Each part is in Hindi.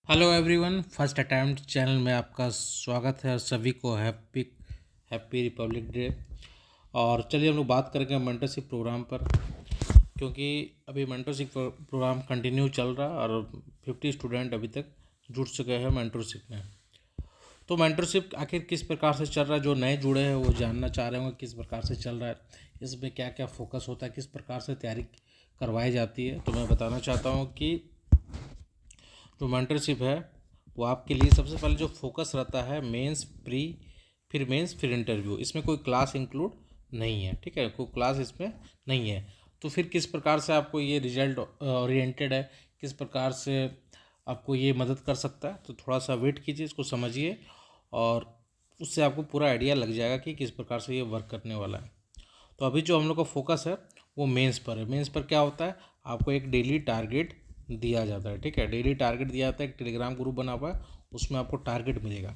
Hello everyone, first attempt channel में आपका स्वागत है और सभी को हैप्पी हैप्पी रिपब्लिक डे। और चलिए हम लोग बात करेंगे मेंटरशिप प्रोग्राम पर, क्योंकि अभी मेंटरशिप प्रोग्राम कंटिन्यू चल रहा है और 50 स्टूडेंट अभी तक जुड़ चुके हैं मेंटरशिप में। तो मेंटरशिप आखिर किस प्रकार से चल रहा है, जो नए जुड़े हैं वो जानना चाह रहे होंगे किस प्रकार से चल रहा है, इसमें क्या क्या फोकस होता है, किस प्रकार से तैयारी करवाई जाती है। तो मैं बताना चाहता हूँ कि जो मेंटरशिप है वो आपके लिए सबसे पहले जो फोकस रहता है मेंस फिर इंटरव्यू। इसमें कोई क्लास इंक्लूड नहीं है, ठीक है, कोई क्लास इसमें नहीं है। तो फिर किस प्रकार से आपको ये रिजल्ट ओरिएंटेड है, किस प्रकार से आपको ये मदद कर सकता है, तो थोड़ा सा वेट कीजिए, इसको समझिए और उससे आपको पूरा आइडिया लग जाएगा कि किस प्रकार से ये वर्क करने वाला है। तो अभी जो हम लोग का फोकस है वो मेंस पर है। मेंस पर क्या होता है, आपको एक डेली टारगेट दिया जाता है, ठीक है, डेली टारगेट दिया जाता है। एक टेलीग्राम ग्रुप बना हुआ है, उसमें आपको टारगेट मिलेगा।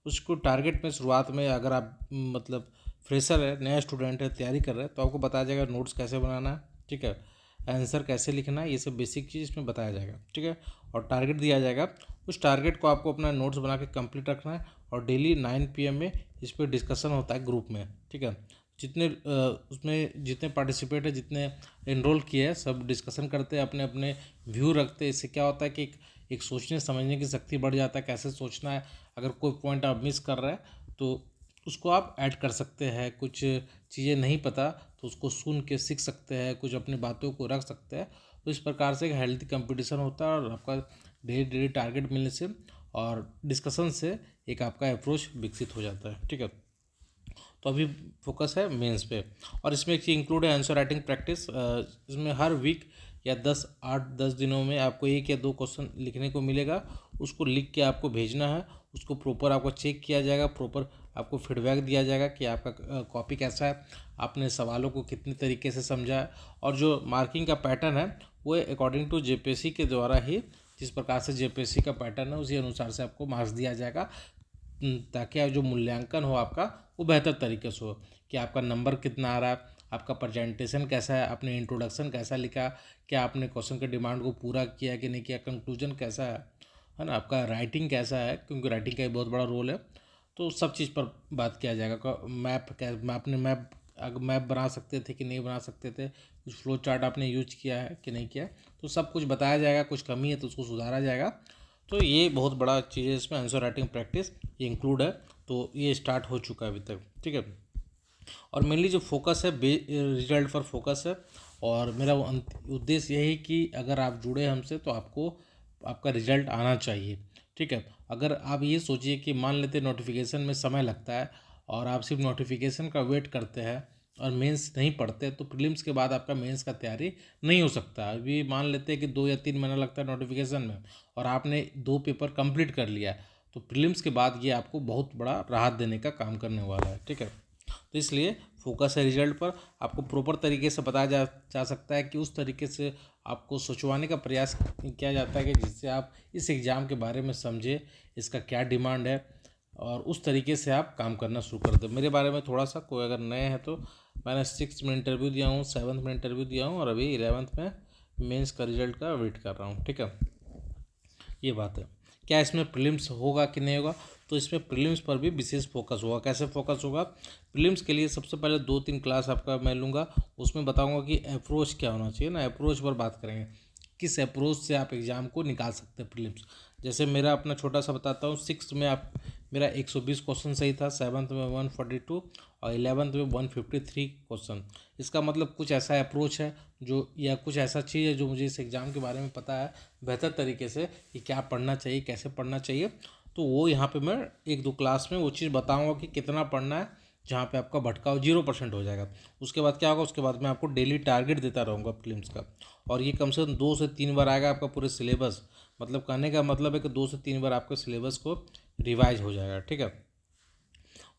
उसको टारगेट में शुरुआत में अगर आप मतलब फ्रेशर है, नया स्टूडेंट है, तैयारी कर रहे हैं, तो आपको बताया जाएगा नोट्स कैसे बनाना है, ठीक है, आंसर कैसे लिखना है, ये सब बेसिक चीज़ इसमें बताया जाएगा, ठीक है। और टारगेट दिया जाएगा, उस टारगेट को आपको अपना नोट्स बना के कंप्लीट रखना है। और डेली 9 PM में इस पर डिस्कशन होता है ग्रुप में, ठीक है। उसमें जितने पार्टिसिपेट है, जितने इनरोल किए हैं, सब डिस्कशन करते हैं, अपने अपने व्यू रखते हैं। इससे क्या होता है कि एक सोचने समझने की शक्ति बढ़ जाता है, कैसे सोचना है। अगर कोई पॉइंट आप मिस कर रहे हैं तो उसको आप ऐड कर सकते हैं, कुछ चीज़ें नहीं पता तो उसको सुन के सीख सकते हैं, कुछ अपनी बातों को रख सकते हैं। तो इस प्रकार से एक हेल्थी कंपटीशन होता है और आपका डेली डेली टारगेट मिलने से और डिस्कशन से एक आपका अप्रोच विकसित हो जाता है, ठीक है। तो अभी फोकस है मेंस पे। और इसमें एक चीज़ इंक्लूड है आंसर राइटिंग प्रैक्टिस। इसमें हर वीक या 8-10 दिनों में आपको 1 या 2 क्वेश्चन लिखने को मिलेगा। उसको लिख के आपको भेजना है, उसको प्रॉपर आपको चेक किया जाएगा, प्रॉपर आपको फीडबैक दिया जाएगा कि आपका कॉपी कैसा है, आपने सवालों को कितने तरीके से समझा है। और जो मार्किंग का पैटर्न है वो अकॉर्डिंग टू जेपीएससी के द्वारा ही, जिस प्रकार से जेपीएससी का पैटर्न है उसी अनुसार से आपको मार्क्स दिया जाएगा, ताकि आप जो मूल्यांकन हो आपका वो बेहतर तरीके से हो, कि आपका नंबर कितना आ रहा है, आपका प्रेजेंटेशन कैसा है, आपने इंट्रोडक्शन कैसा लिखा, क्या आपने क्वेश्चन के डिमांड को पूरा किया कि नहीं किया, कंक्लूजन कैसा है ना, आपका राइटिंग कैसा है, क्योंकि राइटिंग का एक बहुत बड़ा रोल है। तो सब चीज़ पर बात किया जाएगा। मैप अगर मैप बना सकते थे कि नहीं बना सकते थे, कुछ फ्लो चार्ट आपने यूज किया है कि नहीं किया, तो सब कुछ बताया जाएगा। कुछ कमी है तो उसको सुधारा जाएगा। तो ये बहुत बड़ा चीज़ है, इसमें आंसर राइटिंग प्रैक्टिस ये इंक्लूड है। तो ये स्टार्ट हो चुका है अभी तक, ठीक है। और मेनली जो फोकस है रिजल्ट पर फोकस है। और मेरा उद्देश्य यही कि अगर आप जुड़े हमसे तो आपको आपका रिजल्ट आना चाहिए, ठीक है। अगर आप ये सोचिए कि मान लेते नोटिफिकेशन में समय लगता है और आप सिर्फ नोटिफिकेशन का वेट करते हैं और मेंस नहीं पढ़ते, तो प्रीलिम्स के बाद आपका मेंस का तैयारी नहीं हो सकता। अभी मान लेते हैं कि 2 या 3 महीना लगता है नोटिफिकेशन में और आपने 2 पेपर कंप्लीट कर लिया, तो प्रीलिम्स के बाद ये आपको बहुत बड़ा राहत देने का काम करने वाला है, ठीक है। तो इसलिए फोकस है रिजल्ट पर। आपको प्रॉपर तरीके से बताया जा सकता है कि उस तरीके से आपको सोचवाने का प्रयास किया जाता है कि जिससे आप इस एग्ज़ाम के बारे में समझे, इसका क्या डिमांड है और उस तरीके से आप काम करना शुरू कर दें। मेरे बारे में थोड़ा सा कोई अगर नए हैं तो मैंने 6th में इंटरव्यू दिया हूँ, 7th में इंटरव्यू दिया हूँ और अभी 11th में मेंस का रिजल्ट का वेट कर रहा हूँ, ठीक है। ये बात है। क्या इसमें प्रीलिम्स होगा कि नहीं होगा, तो इसमें प्रीलिम्स पर भी विशेष फोकस होगा। कैसे फोकस होगा, प्रीलिम्स के लिए सबसे पहले 2-3 क्लास आपका मैं लूँगा, उसमें बताऊँगा कि अप्रोच क्या होना चाहिए ना, अप्रोच पर बात करेंगे, किस अप्रोच से आप एग्ज़ाम को निकाल सकते हैं प्रीलिम्स। जैसे मेरा अपना छोटा सा बताता हूँ, 6th में आप मेरा 120 क्वेश्चन सही था, 7th में 142 और 11th में 153 क्वेश्चन। इसका मतलब कुछ ऐसा अप्रोच है जो, या कुछ ऐसा चीज़ है जो मुझे इस एग्ज़ाम के बारे में पता है बेहतर तरीके से कि क्या पढ़ना चाहिए, कैसे पढ़ना चाहिए। तो वो यहाँ पे मैं 1-2 क्लास में वो चीज़ बताऊँगा कि कितना पढ़ना है, जहाँ पे आपका भटकाव 0% हो जाएगा। उसके बाद क्या होगा, उसके बाद मैं आपको डेली टारगेट देता रहूँगा प्रीलिम्स का, और ये कम से कम 2 से 3 बार आएगा आपका पूरे सिलेबस। मतलब कहने का मतलब है कि 2 से 3 बार आपके सिलेबस को रिवाइज हो जाएगा, ठीक है।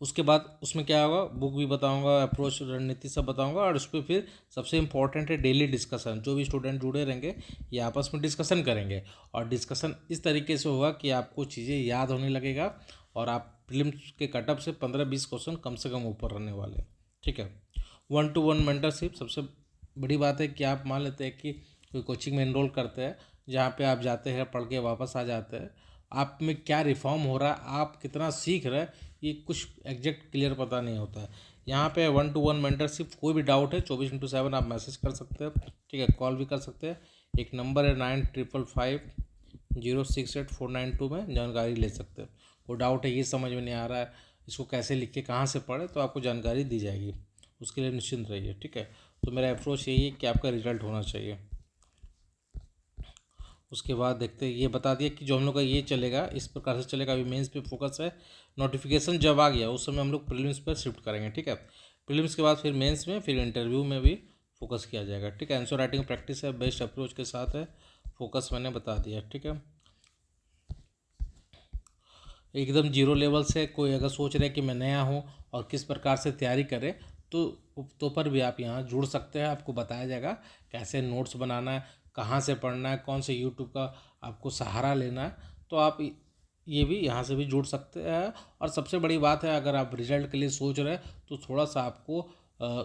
उसके बाद उसमें क्या होगा, बुक भी बताऊंगा, अप्रोच रणनीति सब बताऊंगा, और उस पर फिर सबसे इंपॉर्टेंट है डेली डिस्कशन। जो भी स्टूडेंट जुड़े रहेंगे ये आपस में डिस्कशन करेंगे, और डिस्कशन इस तरीके से होगा कि आपको चीज़ें याद होने लगेगा और आप प्रीलिम्स के कटअप से 15-20 क्वेश्चन कम से कम ऊपर रहने वाले हैं, ठीक है। 1-to-1 मेंटरशिप सबसे बड़ी बात है कि आप मान लेते हैं कि कोई कोचिंग में इनरोल करते हैं, जहाँ पे आप जाते हैं, पढ़ के वापस आ जाते हैं, आप में क्या रिफॉर्म हो रहा है, आप कितना सीख रहे हैं, ये कुछ एग्जैक्ट क्लियर पता नहीं होता है। यहाँ पे 1-to-1 मेंटरशिप, कोई भी डाउट है 24/7 आप मैसेज कर सकते हैं, ठीक है, कॉल भी कर सकते हैं। एक नंबर है 9555068492 में जानकारी ले सकते हैं। कोई डाउट है, ये समझ में नहीं आ रहा है, इसको कैसे लिख के कहाँ से पढ़े, तो आपको जानकारी दी जाएगी, उसके लिए निश्चिंत रहिए, ठीक है। तो मेरा अप्रोच यही है कि आपका रिजल्ट होना चाहिए। उसके बाद देखते हैं, ये बता दिया कि जो हम लोग का ये चलेगा इस प्रकार से चलेगा। अभी मेंस पे फोकस है, नोटिफिकेशन जब आ गया उस समय हम लोग प्रीलिम्स पर शिफ्ट करेंगे, ठीक है। प्रीलिम्स के बाद फिर मेंस में, फिर इंटरव्यू में भी फोकस किया जाएगा, ठीक है। आंसर राइटिंग प्रैक्टिस है, बेस्ट अप्रोच के साथ है, फोकस मैंने बता दिया, ठीक है। एकदम जीरो लेवल से कोई अगर सोच रहे कि मैं नया हूँ और किस प्रकार से तैयारी करें, तो पर भी आप यहाँ जुड़ सकते हैं। आपको बताया जाएगा कैसे नोट्स बनाना है, कहाँ से पढ़ना है, कौन से यूट्यूब का आपको सहारा लेना है, तो आप ये भी यहाँ से भी जुड़ सकते हैं। और सबसे बड़ी बात है, अगर आप रिजल्ट के लिए सोच रहे हैं तो थोड़ा सा आपको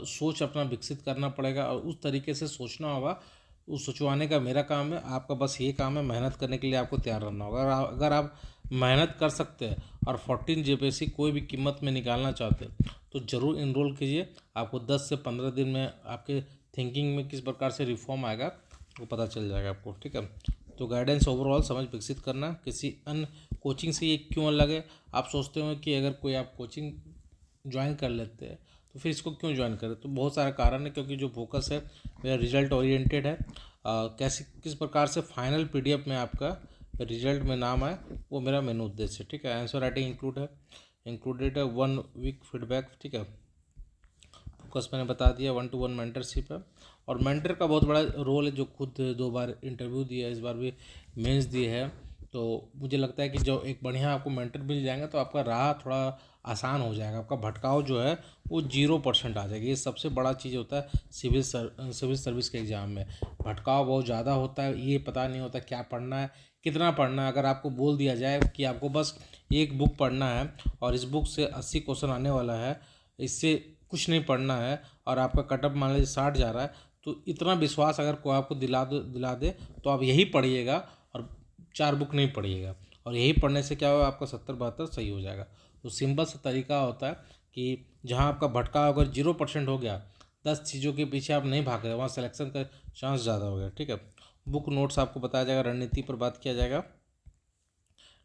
सोच अपना विकसित करना पड़ेगा और उस तरीके से सोचना होगा। उस सोचवाने का मेरा काम है, आपका बस ये काम है, मेहनत करने के लिए आपको तैयार रहना होगा। अगर आप मेहनत कर सकते हैं और 14 जेपीएससी कोई भी कीमत में निकालना चाहते हैं तो ज़रूर इनरोल कीजिए। आपको 10 से 15 दिन में आपके थिंकिंग में किस प्रकार से रिफॉर्म आएगा वो पता चल जाएगा आपको, ठीक है। तो गाइडेंस ओवरऑल समझ विकसित करना, किसी अन्य कोचिंग से ये क्यों अलग है। आप सोचते हो कि अगर कोई आप कोचिंग ज्वाइन कर लेते हैं तो फिर इसको क्यों ज्वाइन करें, तो बहुत सारे कारण है। क्योंकि जो फोकस है मेरा रिजल्ट ओरिएंटेड है। कैसे किस प्रकार से फाइनल पीडीएफ में आपका रिजल्ट में नाम आए, वो मेरा मेन उद्देश्य है, ठीक है। आंसर राइटिंग इंक्लूडेड है 1 वीक फीडबैक, ठीक है। फोकस मैंने बता दिया, 1-to-1 मेंटरशिप है। और मेंटर का बहुत बड़ा रोल है, जो खुद 2 बार इंटरव्यू दिया है, इस बार भी मेंस दी है। तो मुझे लगता है कि जो एक बढ़िया आपको मेंटर मिल जाएगा तो आपका राह थोड़ा आसान हो जाएगा, आपका भटकाव जो है वो 0% आ जाएगी। ये सबसे बड़ा चीज़ होता है सिविल सर्विस के एग्ज़ाम में। भटकाव बहुत ज़्यादा होता है, ये पता नहीं होता क्या पढ़ना है, कितना पढ़ना है। अगर आपको बोल दिया जाए कि आपको बस एक बुक पढ़ना है और इस बुक से 80 क्वेश्चन आने वाला है, इससे कुछ नहीं पढ़ना है, और आपका कटअप मान लीजिए 60 जा रहा है, तो इतना विश्वास अगर कोई आपको दिला दे तो आप यही पढ़िएगा और 4 बुक नहीं पढ़िएगा, और यही पढ़ने से क्या होगा, आपका 70-72 सही हो जाएगा। तो सिंपल सा तरीका होता है कि जहाँ आपका भटकाव अगर 0% हो गया, 10 चीज़ों के पीछे आप नहीं भाग रहे, वहाँ सिलेक्शन का चांस ज़्यादा हो गया, ठीक है। बुक नोट्स आपको बताया जाएगा, रणनीति पर बात किया जाएगा,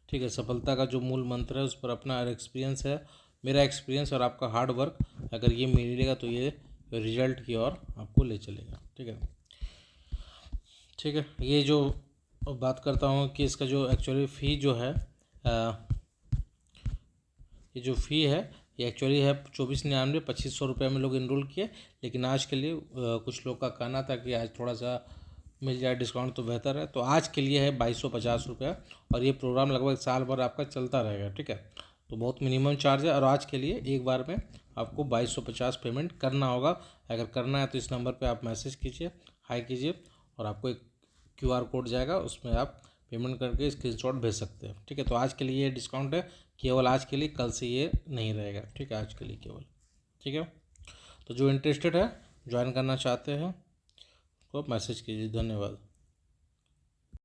ठीक है। सफलता का जो मूल मंत्र है उस पर अपना एक्सपीरियंस है, मेरा एक्सपीरियंस और आपका हार्ड वर्क, अगर ये मिलेगा तो ये रिजल्ट की ओर आपको ले चलेगा, ठीक है। ठीक है, ये जो बात करता हूँ कि इसका जो एक्चुअली फ़ी जो है, ये जो फ़ी है ये एक्चुअली है 2499, 2500 रुपये में लोग इनरोल किए। लेकिन आज के लिए कुछ लोग का कहना था कि आज थोड़ा सा मिल जाए डिस्काउंट तो बेहतर है, तो आज के लिए है 2250 रुपया, और ये प्रोग्राम लगभग साल भर आपका चलता रहेगा, ठीक है। तो बहुत मिनिमम चार्ज है, और आज के लिए एक बार में आपको 2250 पेमेंट करना होगा। अगर करना है तो इस नंबर पे आप मैसेज कीजिए, हाई कीजिए, और आपको एक QR कोड जाएगा, उसमें आप पेमेंट करके स्क्रीनशॉट भेज सकते हैं, ठीक है। तो आज के लिए ये डिस्काउंट है, केवल आज के लिए, कल से ये नहीं रहेगा, ठीक है, आज के लिए केवल, ठीक है। तो जो इंटरेस्टेड है, ज्वाइन करना चाहते हैं, तो मैसेज कीजिए। धन्यवाद।